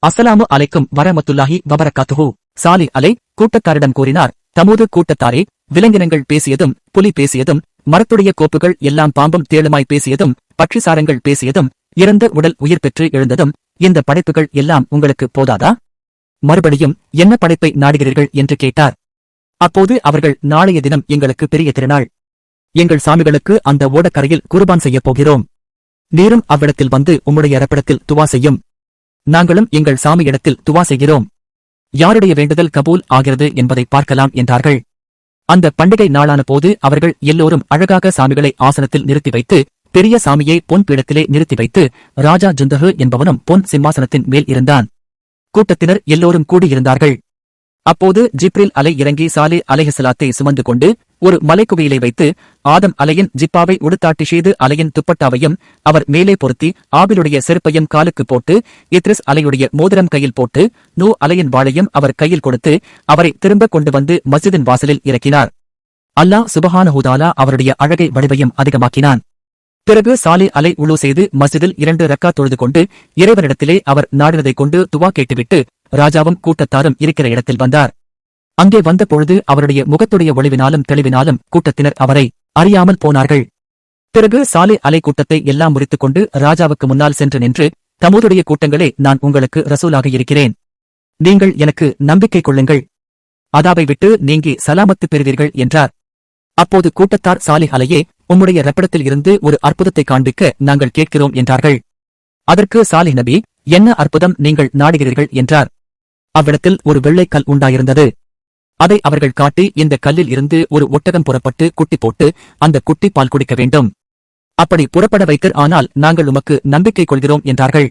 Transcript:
அஸ்ஸலாமு அலைக்கும் வரமத்துல்லாஹி வபரகாத்துஹு. சாலி அலை கூட்டத்தாரிடம் கூறினார், தமூது கூட்டத்தாரே, விலங்கினங்கள் பேசியதும், புலி பேசியதும், மரத்துடைய கோப்புகள் எல்லாம் பாம்பும் தேளுமாய் பேசியதும், பட்சிசாரங்கள் பேசியதும், இறந்த உடல் உயிர் பெற்று எழுந்ததும், இந்த படைப்புகள் எல்லாம் உங்களுக்கு போதாதா? மறுபடியும் என்ன படைப்பை நாடுகிறீர்கள் என்று கேட்டார். அப்போது அவர்கள், நாளைய தினம் எங்களுக்கு பெரிய திருநாள். எங்கள் சாமிகளுக்கு அந்த ஓடக்கரையில் குர்பான் செய்யப் போகிறோம். நீரும் அவ்விடத்தில் வந்து உம்முடைய ரப்பிடத்தில் துவா செய்யும். நாங்களும் எங்கள் சாமியிடத்தில் துவா செய்கிறோம். யாருடைய வேண்டுதல் கபூல் ஆகிறது என்பதை பார்க்கலாம் என்றார்கள். அந்த பண்டிகை நாளான போது அவர்கள் எல்லோரும் அழகாக சாமிகளை ஆசனத்தில் நிறுத்தி வைத்து, பெரிய சாமியை பொன் பீடத்திலே நிறுத்தி வைத்து, ராஜா ஜுந்தஹு என்பவனும் பொன் சிம்மாசனத்தின் மேல் இருந்தான். கூட்டத்தினர் எல்லோரும் கூடியிருந்தார்கள். அப்போது ஜிப்ரில் அலை இறங்கி சாலே அலைஹிஸ்ஸலாத்தை சுமந்து கொண்டு ஒரு மலைக்குகையிலே வைத்து, ஆதம் அலையின் ஜிப்பாவை உடுத்தாட்டி ஷீது அலையின் துப்பட்டாவையும் அவர் மேலே பொருத்தி, ஆபிலுடைய செருப்பையும் காலுக்கு போட்டு, இத்ரிஸ் அலையுடைய மோதிரம் கையில் போட்டு, நூ அலையின் வாளையும் அவர் கையில் கொடுத்து, அவரை திரும்ப கொண்டு வந்து மஸ்ஜிதின் வாசலில் இறக்கினார். அல்லாஹ் சுபஹானஹு தஆலா அவருடைய அழகை வடிவையும் அதிகமாக்கினான். பிறகு சாலே அலை உழு செய்து மஸ்ஜிதில் 2 ரக்காத் தொழுது கொண்டு இறைவனிடத்திலே அவர் நாடினதைக் கொண்டு துவா கேட்டுவிட்டு ராஜாவும் கூட்டத்தாரும் இருக்கிற இடத்தில் வந்தார். அங்கே வந்த பொழுது அவருடைய முகத்துடைய ஒளிவினாலும் தெளிவினாலும் கூட்டத்தினர் அவரை அறியாமல் போனார்கள். பிறகு சாலே அலை கூட்டத்தை எல்லாம் முறித்துக் கொண்டு ராஜாவுக்கு முன்னால் சென்று நின்று, தமூதுடைய கூட்டங்களே, நான் உங்களுக்கு ரசூலாக இருக்கிறேன். நீங்கள் எனக்கு நம்பிக்கை கொள்ளுங்கள். அதாவை விட்டு நீங்கி சலாமத்து பெறுவீர்கள் என்றார். அப்போது கூட்டத்தார், சாலிஹ் அலையே, உம்முடைய ரப்பிடத்தில் இருந்து ஒரு அற்புதத்தை காண்பிக்க நாங்கள் கேட்கிறோம் என்றார்கள். அதற்கு சாலிஹ் நபி, என்ன அற்புதம் நீங்கள் நாடுகிறீர்கள் என்றார். அவ்விடத்தில் ஒரு வெள்ளைக் கல் உண்டாயிருந்தது. அதை அவர்கள் காட்டி, இந்த கல்லில் இருந்து ஒரு ஒட்டகம் புறப்பட்டு குட்டி போட்டு அந்த குட்டி பால் குடிக்க வேண்டும். அப்படி புறப்பட வைத்தர், ஆனால் நாங்கள் உமக்கு நம்பிக்கை கொள்கிறோம் என்றார்கள்.